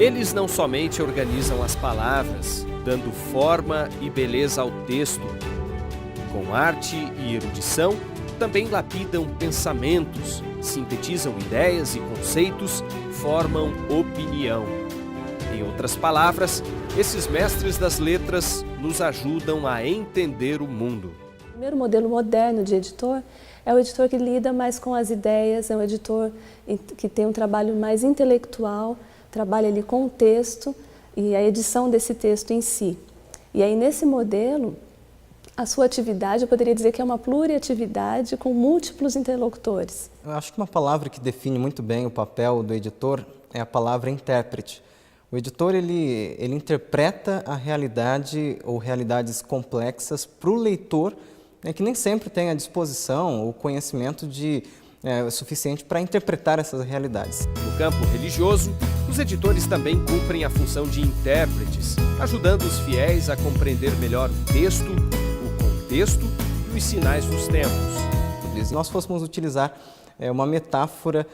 Eles não somente organizam as palavras, dando forma e beleza ao texto. Com arte e erudição, também lapidam pensamentos, sintetizam ideias e conceitos, formam opinião. Em outras palavras, esses mestres das letras nos ajudam a entender o mundo. O primeiro modelo moderno de editor é o editor que lida mais com as ideias, é um editor que tem um trabalho mais intelectual, trabalha ali com o texto e a edição desse texto em si. E aí, nesse modelo, a sua atividade, eu poderia dizer que é uma pluriatividade com múltiplos interlocutores. Eu acho que uma palavra que define muito bem o papel do editor é a palavra intérprete. O editor ele interpreta a realidade ou realidades complexas para o leitor, que nem sempre tem a disposição ou conhecimento suficiente para interpretar essas realidades. No campo religioso, os editores também cumprem a função de intérpretes, ajudando os fiéis a compreender melhor o texto, o contexto e os sinais dos tempos. Se nós fôssemos utilizar uma metáfora,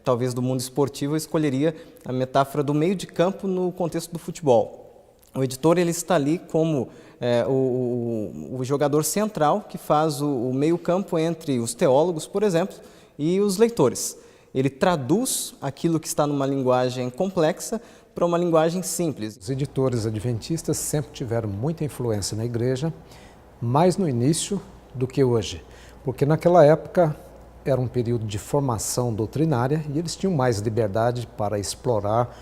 talvez do mundo esportivo, eu escolheria a metáfora do meio de campo no contexto do futebol. O editor ele está ali como o jogador central que faz o meio campo entre os teólogos, por exemplo, e os leitores. Ele traduz aquilo que está numa linguagem complexa para uma linguagem simples. Os editores adventistas sempre tiveram muita influência na igreja, mais no início do que hoje, porque naquela época era um período de formação doutrinária e eles tinham mais liberdade para explorar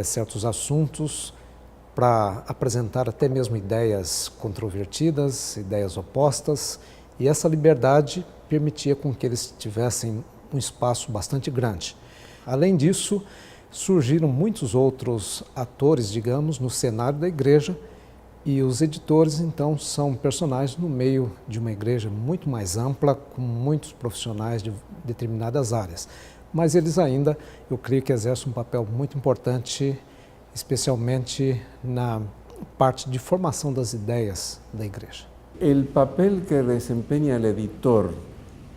certos assuntos, para apresentar até mesmo ideias controvertidas, ideias opostas, e essa liberdade permitia com que eles tivessem um espaço bastante grande. Além disso, surgiram muitos outros atores, digamos, no cenário da igreja, e os editores, então, são personagens no meio de uma igreja muito mais ampla, com muitos profissionais de determinadas áreas. Mas eles ainda, eu creio que exercem um papel muito importante, especialmente na parte de formação das ideias da igreja. El papel que desempeña el editor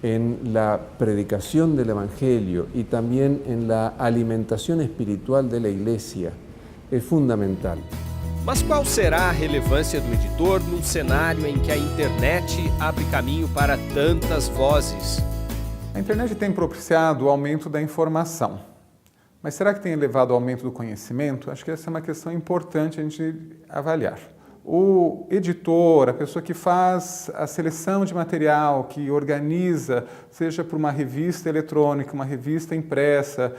en la predicación del Evangelio y también en la alimentación espiritual de la iglesia es fundamental. Mas qual será a relevância do editor num cenário em que a internet abre caminho para tantas vozes? A internet tem propiciado o aumento da informação, mas será que tem levado ao aumento do conhecimento? Acho que essa é uma questão importante a gente avaliar. O editor, a pessoa que faz a seleção de material, que organiza, seja por uma revista eletrônica, uma revista impressa,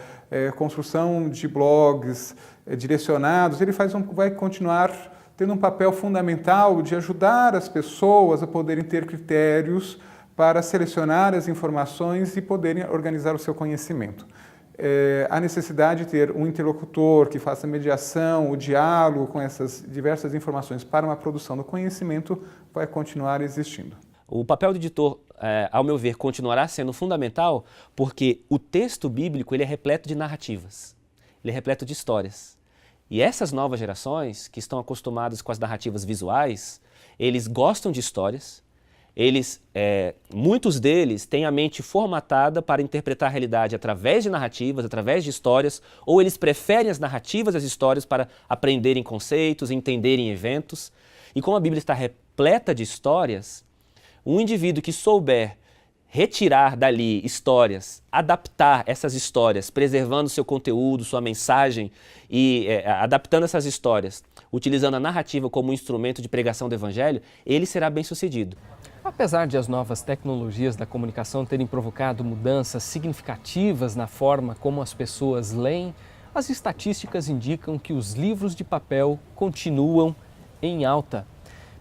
construção de blogs direcionados, ele vai continuar tendo um papel fundamental de ajudar as pessoas a poderem ter critérios para selecionar as informações e poderem organizar o seu conhecimento. A necessidade de ter um interlocutor que faça mediação, o diálogo com essas diversas informações para uma produção do conhecimento vai continuar existindo. O papel do editor, ao meu ver, continuará sendo fundamental porque o texto bíblico ele é repleto de narrativas, ele é repleto de histórias. E essas novas gerações, que estão acostumadas com as narrativas visuais, eles gostam de histórias. Muitos deles têm a mente formatada para interpretar a realidade através de narrativas, através de histórias, ou eles preferem as narrativas às histórias para aprenderem conceitos, entenderem eventos. E como a Bíblia está repleta de histórias, um indivíduo que souber retirar dali histórias, adaptar essas histórias, preservando seu conteúdo, sua mensagem e adaptando essas histórias, utilizando a narrativa como um instrumento de pregação do Evangelho, ele será bem-sucedido. Apesar de as novas tecnologias da comunicação terem provocado mudanças significativas na forma como as pessoas leem, as estatísticas indicam que os livros de papel continuam em alta.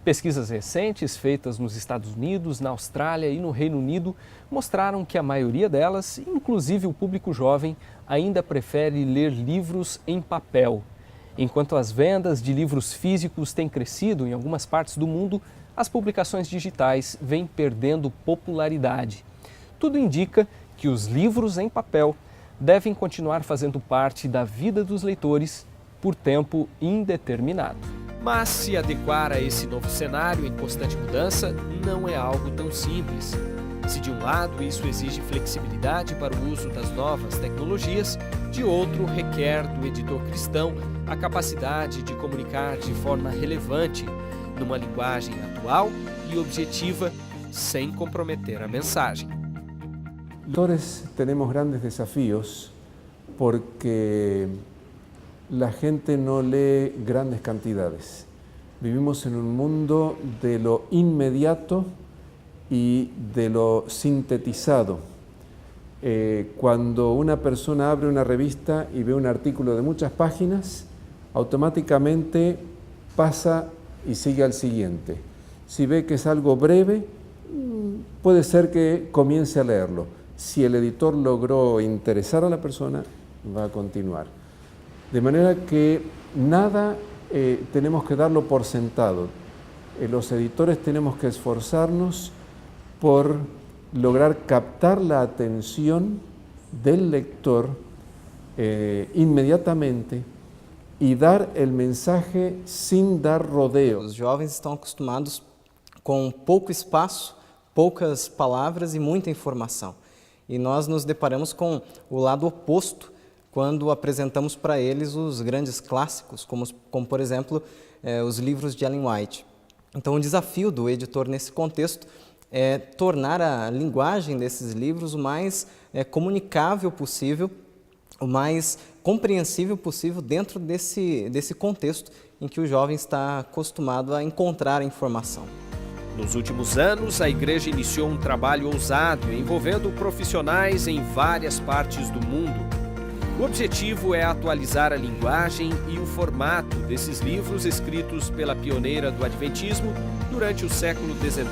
Pesquisas recentes feitas nos Estados Unidos, na Austrália e no Reino Unido mostraram que a maioria delas, inclusive o público jovem, ainda prefere ler livros em papel. Enquanto as vendas de livros físicos têm crescido em algumas partes do mundo, as publicações digitais vêm perdendo popularidade. Tudo indica que os livros em papel devem continuar fazendo parte da vida dos leitores por tempo indeterminado. Mas se adequar a esse novo cenário em constante mudança não é algo tão simples. Se de um lado isso exige flexibilidade para o uso das novas tecnologias, de outro requer do editor cristão a capacidade de comunicar de forma relevante, numa linguagem atual e objetiva, sem comprometer a mensagem. Editores tenemos grandes desafíos porque la gente no lee grandes cantidades. Vivimos en un mundo de lo inmediato y de lo sintetizado. Cuando una persona abre una revista y ve un artículo de muchas páginas, automáticamente pasa y sigue al siguiente. Si ve que es algo breve, puede ser que comience a leerlo. Si el editor logró interesar a la persona, va a continuar. De manera que nada tenemos que darlo por sentado. Los editores tenemos que esforzarnos por lograr captar la atención del lector inmediatamente e dar el mensaje sin dar rodeos. Os jovens estão acostumados com pouco espaço, poucas palavras e muita informação. E nós nos deparamos com o lado oposto quando apresentamos para eles os grandes clássicos, como por exemplo, os livros de Ellen White. Então, o desafio do editor nesse contexto é tornar a linguagem desses livros o mais comunicável possível, o mais compreensível possível dentro desse contexto em que o jovem está acostumado a encontrar a informação. Nos últimos anos, a Igreja iniciou um trabalho ousado envolvendo profissionais em várias partes do mundo. O objetivo é atualizar a linguagem e o formato desses livros escritos pela pioneira do Adventismo durante o século XIX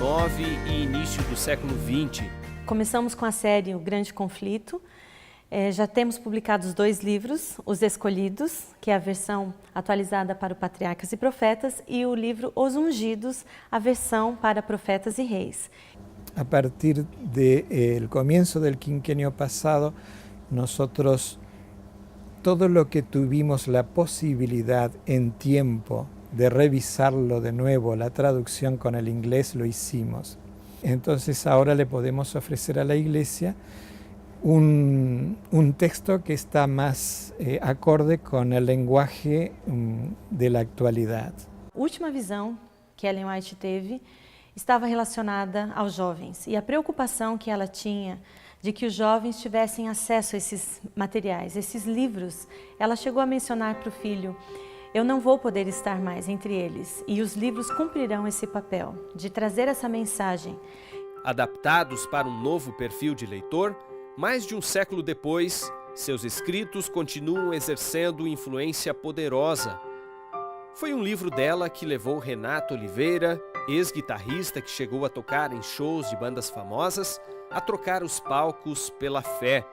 e início do século XX. Começamos com a série O Grande Conflito. Já temos publicados 2 livros, Os Escolhidos, que é a versão atualizada para o Patriarcas e Profetas, e o livro Os Ungidos, a versão para Profetas e Reis. A partir del comienzo del quinquenio pasado, nosotros todo lo que tuvimos la posibilidad en tiempo de revisarlo de nuevo, la traducción con el inglés, lo hicimos. Entonces ahora le podemos ofrecer a la Iglesia un texto que está más acorde con el lenguaje de la actualidad. A última visão que Ellen White teve estava relacionada aos jovens e a preocupação que ela tinha de que os jovens tivessem acesso a esses materiais, esses livros. Ela chegou a mencionar para o filho: eu não vou poder estar mais entre eles, e os livros cumprirão esse papel de trazer essa mensagem. Adaptados para um novo perfil de leitor, mais de um século depois, seus escritos continuam exercendo influência poderosa. Foi um livro dela que levou Renato Oliveira, ex-guitarrista que chegou a tocar em shows de bandas famosas, a trocar os palcos pela fé.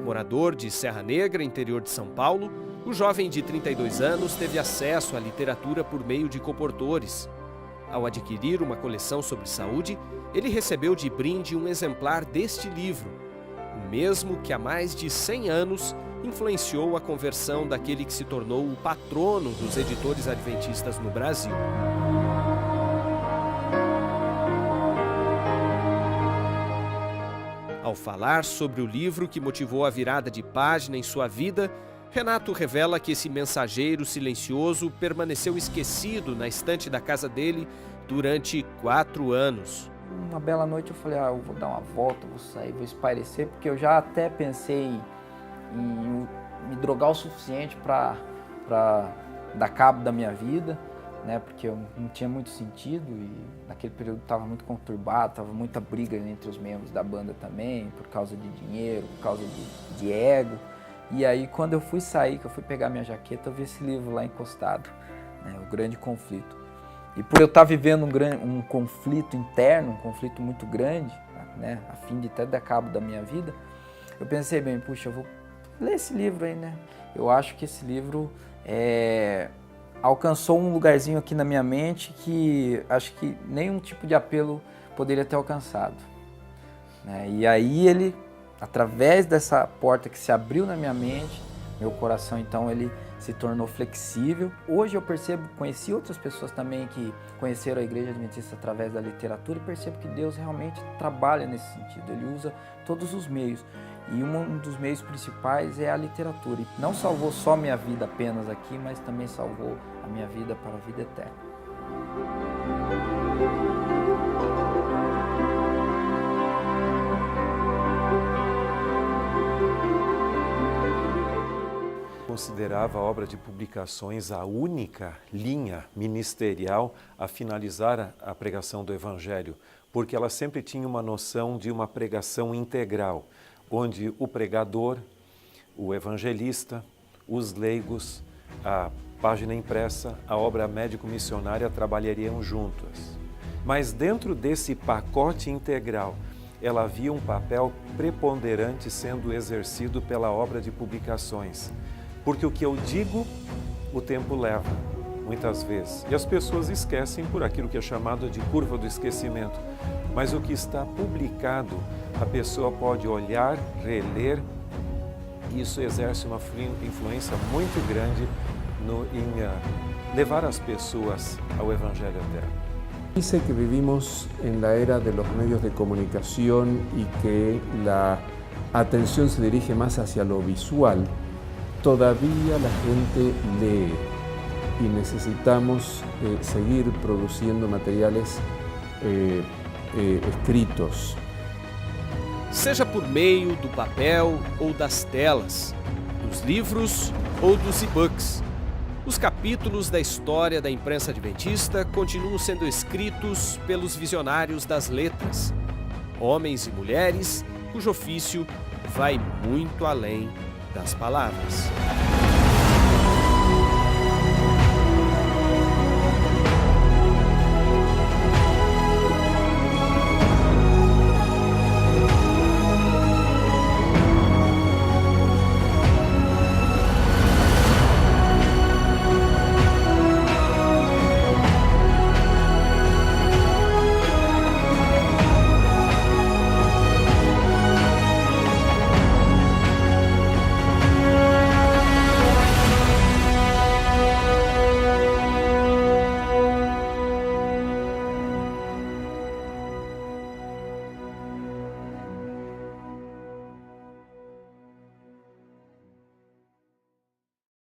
Morador de Serra Negra, interior de São Paulo, o jovem de 32 anos teve acesso à literatura por meio de comportores. Ao adquirir uma coleção sobre saúde, ele recebeu de brinde um exemplar deste livro, o mesmo que há mais de 100 anos influenciou a conversão daquele que se tornou o patrono dos editores adventistas no Brasil. Ao falar sobre o livro que motivou a virada de página em sua vida, Renato revela que esse mensageiro silencioso permaneceu esquecido na estante da casa dele durante 4 anos. Uma bela noite eu falei, eu vou dar uma volta, vou sair, vou espairecer, porque eu já até pensei em me drogar o suficiente para dar cabo da minha vida, né? Porque eu não tinha muito sentido e naquele período estava muito conturbado, estava muita briga entre os membros da banda também, por causa de dinheiro, por causa de ego. E aí quando eu fui sair, que eu fui pegar minha jaqueta, eu vi esse livro lá encostado, né? O Grande Conflito. E por eu estar vivendo um conflito interno, um conflito muito grande, né? A fim de até dar cabo da minha vida, eu pensei bem, puxa, eu vou ler esse livro aí, né? Eu acho que esse livro alcançou um lugarzinho aqui na minha mente que acho que nenhum tipo de apelo poderia ter alcançado, né? E aí ele, através dessa porta que se abriu na minha mente, meu coração então ele se tornou flexível. Hoje eu percebo, conheci outras pessoas também que conheceram a Igreja Adventista através da literatura e percebo que Deus realmente trabalha nesse sentido, Ele usa todos os meios. E um dos meios principais é a literatura. E não salvou só minha vida apenas aqui, mas também salvou a minha vida para a vida eterna. Considerava a obra de publicações a única linha ministerial a finalizar a pregação do Evangelho, porque ela sempre tinha uma noção de uma pregação integral, onde o pregador, o evangelista, os leigos, a página impressa, a obra médico-missionária trabalhariam juntas. Mas dentro desse pacote integral, ela havia um papel preponderante sendo exercido pela obra de publicações. Porque o que eu digo, o tempo leva, muitas vezes. E as pessoas esquecem por aquilo que é chamado de curva do esquecimento. Mas o que está publicado, a pessoa pode olhar, reler, e isso exerce uma influência muito grande em levar as pessoas ao Evangelho eterno. Dice que vivimos en la era de los medios de comunicación y que la atención se dirige más hacia lo visual. Todavía la gente lee y necesitamos seguir produciendo materiales escritos. Seja por meio do papel ou das telas, dos livros ou dos e-books, os capítulos da história da imprensa adventista continuam sendo escritos pelos visionários das letras, homens e mulheres cujo ofício vai muito além das palavras.